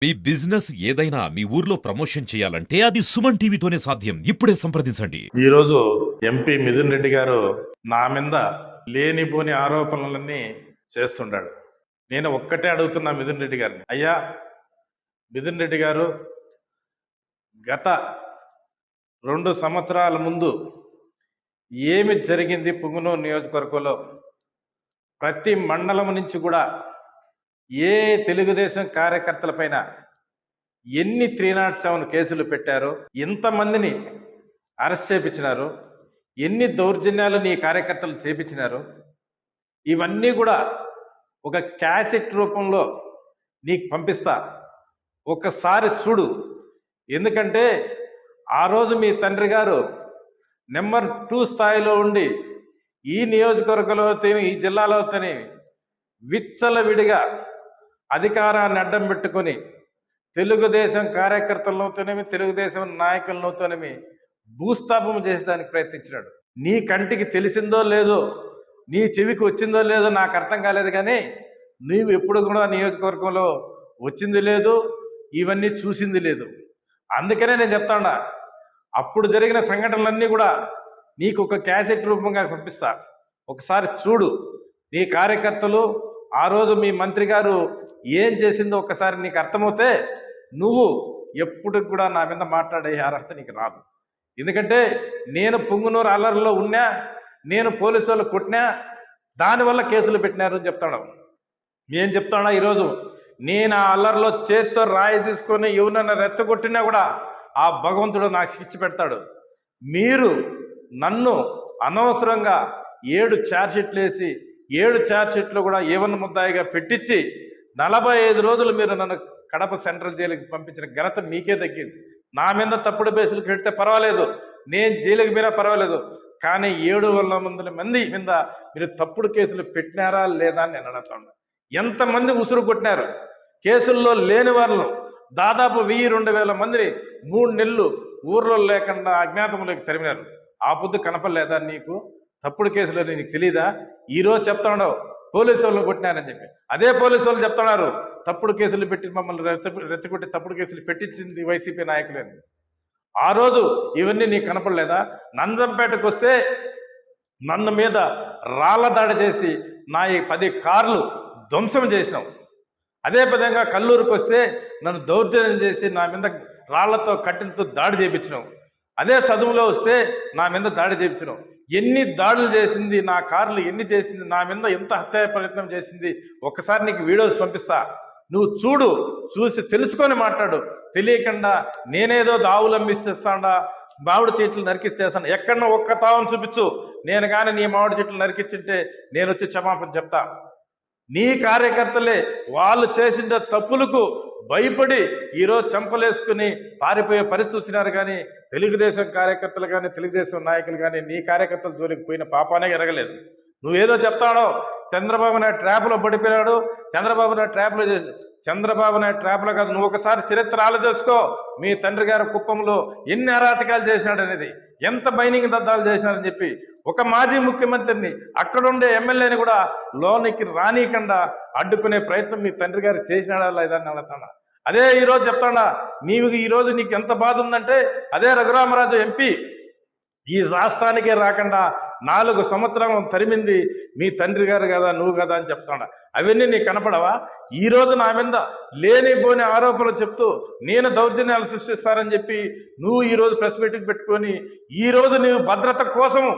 మీ business ఏదైనా మీ ఊర్లో promotion చేయాలంటే అది సుమన్ టీవీతోనే సాధ్యం. ఇప్పుడే సంప్రదించండి. ఈరోజు ఎంపీ మిథున్ రెడ్డి గారు నా మీద లేనిపోని ఆరోపణలన్నీ చేస్తుండాడు. నేను ఒక్కటే అడుగుతున్నా మిథున్ రెడ్డి గారిని, అయ్యా మిథున్ రెడ్డి గారు, గత 2 సంవత్సరాల ముందు ఏమి జరిగింది పుంగనూరు నియోజకవర్గంలో? ప్రతి మండలం నుంచి కూడా ఏ తెలుగుదేశం కార్యకర్తల పైన ఎన్ని 307 కేసులు పెట్టారో, ఎంతమందిని అరెస్ట్ చేపించినారు, ఎన్ని దౌర్జన్యాలు నీ కార్యకర్తలు చేపించినారు, ఇవన్నీ కూడా ఒక క్యాసెట్ రూపంలో నీకు పంపిస్తా, ఒక్కసారి చూడు. ఎందుకంటే ఆ రోజు మీ తండ్రి గారు నెంబర్ 2 స్థాయిలో ఉండి ఈ నియోజకవర్గంలో ఈ జిల్లాలో విచ్చలవిడిగా అధికారాన్ని అడ్డం పెట్టుకొని తెలుగుదేశం కార్యకర్తలతోనేమి తెలుగుదేశం నాయకులతోనేమి భూస్థాపన చేసేదానికి ప్రయత్నించినాడు. నీ కంటికి తెలిసిందో లేదో, నీ చెవికి వచ్చిందో లేదో నాకు అర్థం కాలేదు, కానీ నీవు ఎప్పుడు కూడా నియోజకవర్గంలో వచ్చింది లేదు, ఇవన్నీ చూసింది లేదు. అందుకనే నేను చెప్తాడా, అప్పుడు జరిగిన సంఘటనలన్నీ కూడా నీకు ఒక క్యాసెట్ రూపంగా పంపిస్తా, ఒకసారి చూడు. నీ కార్యకర్తలు ఆ రోజు మీ మంత్రి గారు ఏం చేసిందో ఒక్కసారి నీకు అర్థమవుతే నువ్వు ఎప్పుడు కూడా నా మీద మాట్లాడే అర్హత నీకు రాదు. ఎందుకంటే నేను పుంగనూరు అల్లర్లో ఉన్నా, నేను పోలీసు వాళ్ళు కొట్టినా, దానివల్ల కేసులు పెట్టినారు అని చెప్తాడు. ఏం చెప్తాడా, ఈరోజు నేను ఆ అల్లర్లో చేత్తో రాయి తీసుకొని ఎవరన్నా రెచ్చగొట్టినా కూడా ఆ భగవంతుడు నాకు శిక్ష పెడతాడు. మీరు నన్ను అనవసరంగా 7 ఛార్జ్షీట్లు వేసి 7 ఛార్జ్షీట్లు కూడా ఏవన్న ముద్దాయిగా పెట్టించి 45 రోజులు మీరు నన్ను కడప సెంట్రల్ జైలుకి పంపించిన ఘనత మీకే దక్కింది. నా మీద తప్పుడు బేసులు పెడితే పర్వాలేదు, నేను జైలుకి పోయినా పర్వాలేదు, కానీ 700 మంది మీద మీరు తప్పుడు కేసులు పెట్టినారా లేదా అని నేను అడుగుతాను. ఎంతమంది ఉసురు కొట్టినారు? కేసుల్లో లేని వాళ్ళు దాదాపు 1000-2000 మందిని 3 నెలలు ఊర్లో లేకుండా అజ్ఞాతంలోకి తరిమినారు. ఆ పొద్దు కనపడలేదా నీకు? తప్పుడు కేసులు నీకు తెలీదా? ఈరోజు చెప్తాడు పోలీసు వాళ్ళు కొట్టినారని చెప్పి. అదే పోలీసు వాళ్ళు చెప్తున్నారు తప్పుడు కేసులు పెట్టి మమ్మల్ని రెచ్చగొట్టి తప్పుడు కేసులు పెట్టించింది వైసీపీ నాయకులే. ఆ రోజు ఇవన్నీ నీకు కనపడలేదా? నంజంపేటకు వస్తే నన్ను మీద రాళ్ల దాడి చేసి నా 10 కార్లు ధ్వంసం చేసినాం. అదే విధంగా కల్లూరుకు వస్తే నన్ను దౌర్జన్యం చేసి నా మీద రాళ్లతో కట్టెలతో దాడి చేయించినాం. అదే చదువులో వస్తే నా మీద దాడి చేయించినాం. ఎన్ని దాడులు చేసింది నా కార్లు, ఎన్ని చేసింది నా మీద, ఎంత హత్య ప్రయత్నం చేసింది, ఒక్కసారి నీకు వీడియోస్ పంపిస్తా, నువ్వు చూడు, చూసి తెలుసుకొని మాట్లాడు. తెలియకుండా నేనేదో దావులంబిచ్చేస్తాడా, మామిడి చెట్లు నరికిచ్చేస్తాను, ఎక్కడన్నా ఒక్క తావును చూపించు, నేను కానీ నీ మామిడి చెట్లు నరికిచ్చింటే నేను వచ్చి క్షమాపణ చెప్తా. నీ కార్యకర్తలే వాళ్ళు చేసిన తప్పులకు భయపడి ఈరోజు చంపలేసుకుని పారిపోయే పరిస్థితి వచ్చినారు, కానీ తెలుగుదేశం కార్యకర్తలు కానీ తెలుగుదేశం నాయకులు కానీ నీ కార్యకర్తల జోలికి పోయిన పాపానే ఎరగలేదు. నువ్వేదో చెప్తాడో చంద్రబాబు నాయుడు ట్రాప్లో పడిపోయాడు, చంద్రబాబు నాయుడు ట్రాప్లో కాదు. నువ్వు ఒకసారి చరిత్ర ఆలోచించుకో. మీ తండ్రి గారు కుప్పంలో ఎన్ని అరాచకాలు చేసినాడు అనేది, ఎంత మైనింగ్ దద్దాలు చేసినారని చెప్పి ఒక మాజీ ముఖ్యమంత్రిని, అక్కడుండే ఎమ్మెల్యేని కూడా లోనికి రానియకుండా అడ్డుకునే ప్రయత్నం మీ తండ్రి గారు చేసినాడా లేదని అడుగుతాడా. అదే ఈరోజు చెప్తాడా, ఈరోజు నీకు ఎంత బాధ ఉందంటే, అదే రఘురామరాజు ఎంపీ ఈ రాష్ట్రానికే రాకుండా 4 సంవత్సరాలు తరిమింది మీ తండ్రి గారు కదా, నువ్వు కదా అని చెప్తాడా. అవన్నీ నీకు కనపడవా? ఈరోజు నా మీద లేనిపోని ఆరోపణలు చెప్తూ నేను దౌర్జన్యాలు సృష్టిస్తానని చెప్పి నువ్వు ఈరోజు ప్రెస్ మీటింగ్ పెట్టుకొని ఈరోజు నీవు భద్రత కోసము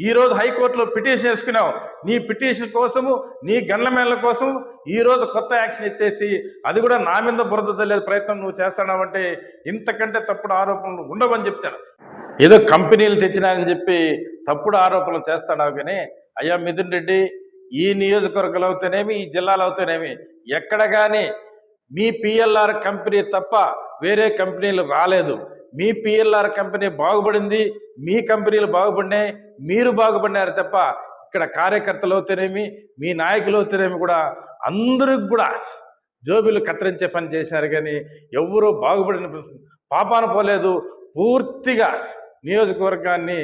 ఈరోజు హైకోర్టులో పిటిషన్ వేసుకున్నావు. నీ పిటిషన్ కోసము, నీ గన్లమేళ్ల కోసం ఈరోజు కొత్త యాక్షన్ ఎత్తేసి అది కూడా నా మీద బురద చల్లే ప్రయత్నం నువ్వు చేస్తాడావంటే ఇంతకంటే తప్పుడు ఆరోపణలు ఉండవని చెప్తాను. ఏదో కంపెనీలు తెచ్చినాయని చెప్పి తప్పుడు ఆరోపణలు చేస్తాడావు. కానీ అయ్యా మిథున్ రెడ్డి, ఈ నియోజకవర్గాలు అవుతేనేమి, ఈ జిల్లాలో అవుతేనేమి ఎక్కడ కానీ మీ పిఎల్ఆర్ కంపెనీ తప్ప వేరే కంపెనీలు రాలేదు. మీ పిఎల్ఆర్ కంపెనీ బాగుపడింది, మీ కంపెనీలు బాగుపడినాయి, మీరు బాగుపడినారు తప్ప ఇక్కడ కార్యకర్తలు అవుతేనేమి, మీ నాయకులు అవుతేనేమి కూడా అందరికి కూడా జోబీలు కత్తిరించే పని చేసినారు, కానీ ఎవరూ బాగుపడిన పాపాన పోలేదు. పూర్తిగా నియోజకవర్గాన్ని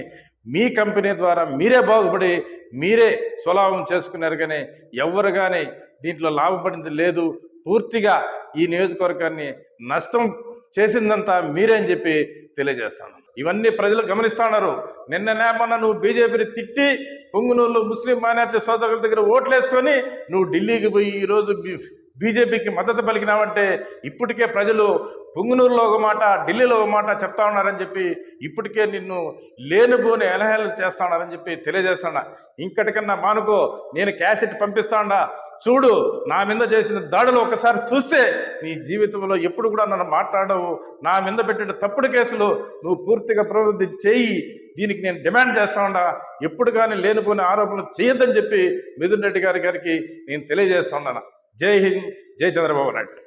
మీ కంపెనీ ద్వారా మీరే బాగుపడి మీరే స్వలాభం చేసుకున్నారు, కానీ ఎవరు కానీ దీంట్లో లాభపడింది లేదు. పూర్తిగా ఈ నియోజకవర్గాన్ని నష్టం చేసిందంతా మీరే అని చెప్పి తెలియజేస్తాను. ఇవన్నీ ప్రజలు గమనిస్తున్నారు. నిన్న మొన్న నువ్వు బీజేపీని తిట్టి పొంగునూరులో ముస్లిం మైనార్టీ సోదరుల దగ్గర ఓట్లేసుకొని నువ్వు ఢిల్లీకి పోయి ఈరోజు బీజేపీకి మద్దతు పలికినావంటే ఇప్పటికే ప్రజలు పొంగునూరులో ఒక మాట, ఢిల్లీలో ఒక మాట చెప్తా ఉన్నారని చెప్పి ఇప్పటికే నిన్ను లేనుబోని ఎలహేళన చేస్తా ఉన్నారని చెప్పి తెలియజేస్తున్నా. ఇంకటికన్నా మానుకో, నేను క్యాసెట్ పంపిస్తాడా చూడు, నా మీద చేసిన దాడులు ఒకసారి చూస్తే నీ జీవితంలో ఎప్పుడు కూడా నన్ను మాట్లాడవు. నా మీద పెట్టిన తప్పుడు కేసులు నువ్వు పూర్తిగా ప్రవృత్తి చేయి. దీనికి నేను డిమాండ్ చేస్తా ఉన్నా. ఎప్పుడు కానీ లేనిపోయిన ఆరోపణలు చేయొద్దని చెప్పి మిథున్ రెడ్డి గారికి నేను తెలియజేస్తా ఉన్నాను. జై హింద్, జై చంద్రబాబు నాయుడు.